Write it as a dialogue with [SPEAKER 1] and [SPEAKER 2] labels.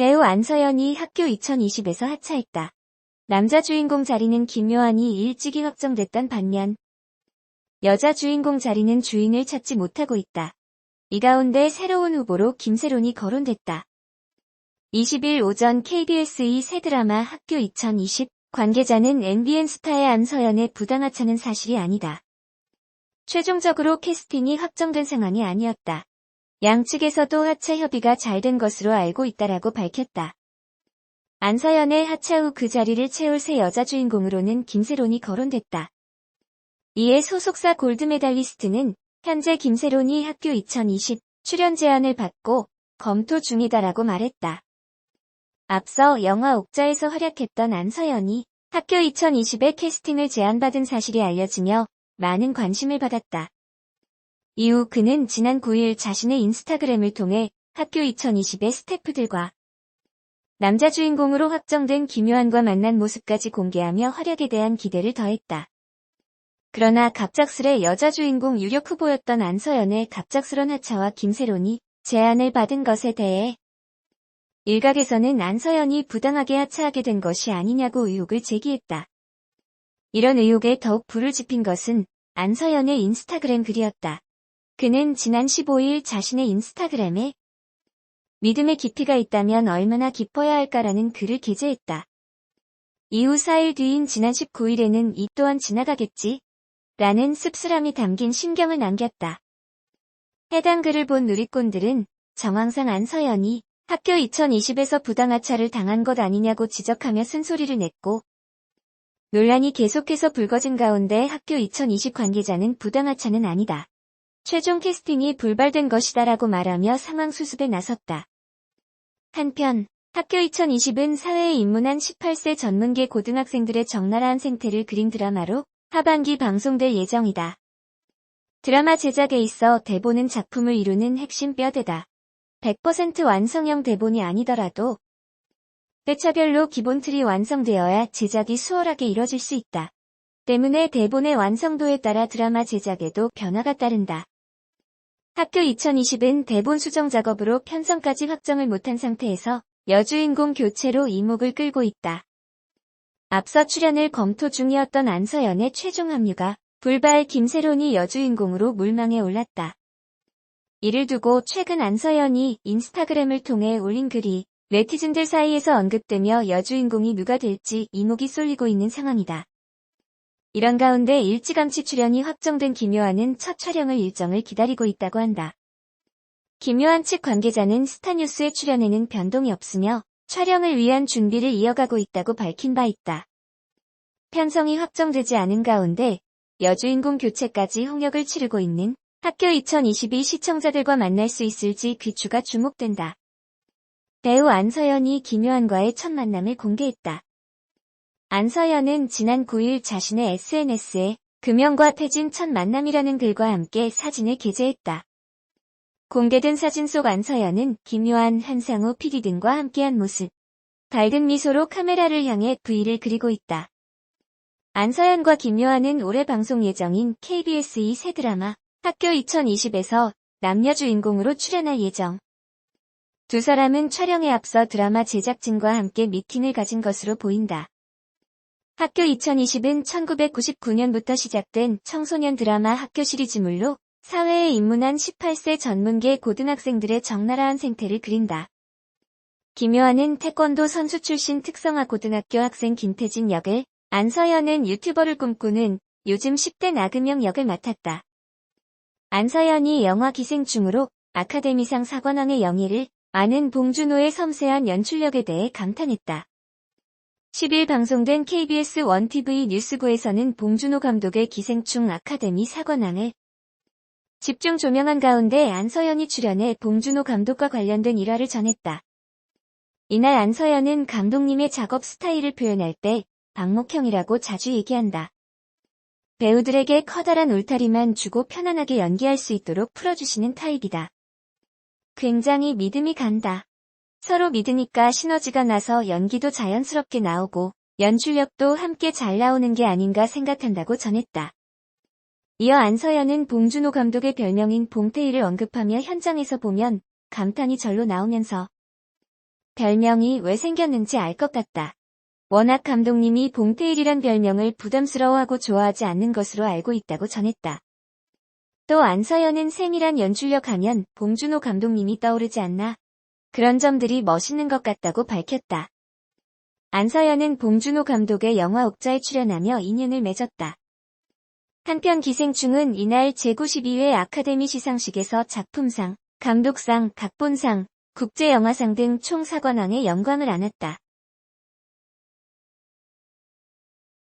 [SPEAKER 1] 배우 안서연이 학교 2020에서 하차했다. 남자 주인공 자리는 김요한이 일찍이 확정됐던 반면 여자 주인공 자리는 주인을 찾지 못하고 있다. 이 가운데 새로운 후보로 김세론이 거론됐다. 20일 오전 KBS 2 새 드라마 학교 2020 관계자는 MBN 스타의 안서연의 부당하차는 사실이 아니다. 최종적으로 캐스팅이 확정된 상황이 아니었다. 양측에서도 하차 협의가 잘 된 것으로 알고 있다라고 밝혔다. 안서연의 하차 후 그 자리를 채울 새 여자 주인공으로는 김세론이 거론됐다. 이에 소속사 골드메달리스트는 현재 김세론이 학교 2020 출연 제안을 받고 검토 중이다라고 말했다. 앞서 영화 옥자에서 활약했던 안서연이 학교 2020에 캐스팅을 제안받은 사실이 알려지며 많은 관심을 받았다. 이후 그는 지난 9일 자신의 인스타그램을 통해 학교 2020의 스태프들과 남자 주인공으로 확정된 김요한과 만난 모습까지 공개하며 활약에 대한 기대를 더했다. 그러나 갑작스레 여자 주인공 유력 후보였던 안서연의 갑작스런 하차와 김세론이 제안을 받은 것에 대해 일각에서는 안서연이 부당하게 하차하게 된 것이 아니냐고 의혹을 제기했다. 이런 의혹에 더욱 불을 지핀 것은 안서연의 인스타그램 글이었다. 그는 지난 15일 자신의 인스타그램에 믿음의 깊이가 있다면 얼마나 깊어야 할까라는 글을 게재했다. 이후 4일 뒤인 지난 19일에는 이 또한 지나가겠지? 라는 씁쓸함이 담긴 심경을 남겼다. 해당 글을 본 누리꾼들은 정황상 안서연이 학교 2020에서 부당하차를 당한 것 아니냐고 지적하며 쓴소리를 냈고 논란이 계속해서 불거진 가운데 학교 2020 관계자는 부당하차는 아니다. 최종 캐스팅이 불발된 것이다라고 말하며 상황 수습에 나섰다. 한편 학교 2020은 사회에 입문한 18세 전문계 고등학생들의 적나라한 생태를 그린 드라마로 하반기 방송될 예정이다. 드라마 제작에 있어 대본은 작품을 이루는 핵심 뼈대다. 100% 완성형 대본이 아니더라도 회차별로 기본 틀이 완성되어야 제작이 수월하게 이뤄질 수 있다. 때문에 대본의 완성도에 따라 드라마 제작에도 변화가 따른다. 학교 2020은 대본 수정 작업으로 편성까지 확정을 못한 상태에서 여주인공 교체로 이목을 끌고 있다. 앞서 출연을 검토 중이었던 안서연의 최종 합류가 불발 김세론이 여주인공으로 물망에 올랐다. 이를 두고 최근 안서연이 인스타그램을 통해 올린 글이 네티즌들 사이에서 언급되며 여주인공이 누가 될지 이목이 쏠리고 있는 상황이다. 이런 가운데 일찌감치 출연이 확정된 김요한은 첫 촬영을 일정을 기다리고 있다고 한다. 김요한 측 관계자는 스타뉴스의 출연에는 변동이 없으며 촬영을 위한 준비를 이어가고 있다고 밝힌 바 있다. 편성이 확정되지 않은 가운데 여주인공 교체까지 홍역을 치르고 있는 학교 2022 시청자들과 만날 수 있을지 귀추가 주목된다. 배우 안서연이 김요한과의 첫 만남을 공개했다. 안서연은 지난 9일 자신의 SNS에 금연과 태진 첫 만남이라는 글과 함께 사진을 게재했다. 공개된 사진 속 안서연은 김요한, 한상우 PD 등과 함께한 모습. 밝은 미소로 카메라를 향해 V를 그리고 있다. 안서연과 김요한은 올해 방송 예정인 KBS 2 새 드라마 학교 2020에서 남녀 주인공으로 출연할 예정. 두 사람은 촬영에 앞서 드라마 제작진과 함께 미팅을 가진 것으로 보인다. 학교 2020은 1999년부터 시작된 청소년 드라마 학교 시리즈물로 사회에 입문한 18세 전문계 고등학생들의 적나라한 생태를 그린다. 김요한은 태권도 선수 출신 특성화 고등학교 학생 김태진 역을, 안서연은 유튜버를 꿈꾸는 요즘 10대 나그명 역을 맡았다. 안서연이 영화 기생충으로 아카데미상 사관왕의 영예를 아는 봉준호의 섬세한 연출력에 대해 감탄했다. 10일 방송된 KBS 1TV 뉴스9에서는 봉준호 감독의 기생충 아카데미 사관왕을 집중 조명한 가운데 안서연이 출연해 봉준호 감독과 관련된 일화를 전했다. 이날 안서연은 감독님의 작업 스타일을 표현할 때 박목형이라고 자주 얘기한다. 배우들에게 커다란 울타리만 주고 편안하게 연기할 수 있도록 풀어주시는 타입이다. 굉장히 믿음이 간다. 서로 믿으니까 시너지가 나서 연기도 자연스럽게 나오고 연출력도 함께 잘 나오는 게 아닌가 생각한다고 전했다. 이어 안서연은 봉준호 감독의 별명인 봉태일을 언급하며 현장에서 보면 감탄이 절로 나오면서 별명이 왜 생겼는지 알 것 같다. 워낙 감독님이 봉태일이란 별명을 부담스러워하고 좋아하지 않는 것으로 알고 있다고 전했다. 또 안서연은 샘이란 연출력 하면 봉준호 감독님이 떠오르지 않나? 그런 점들이 멋있는 것 같다고 밝혔다. 안서연은 봉준호 감독의 영화 옥자에 출연하며 인연을 맺었다. 한편 기생충은 이날 제92회 아카데미 시상식에서 작품상, 감독상, 각본상, 국제영화상 등 총 4관왕의 영광을 안았다.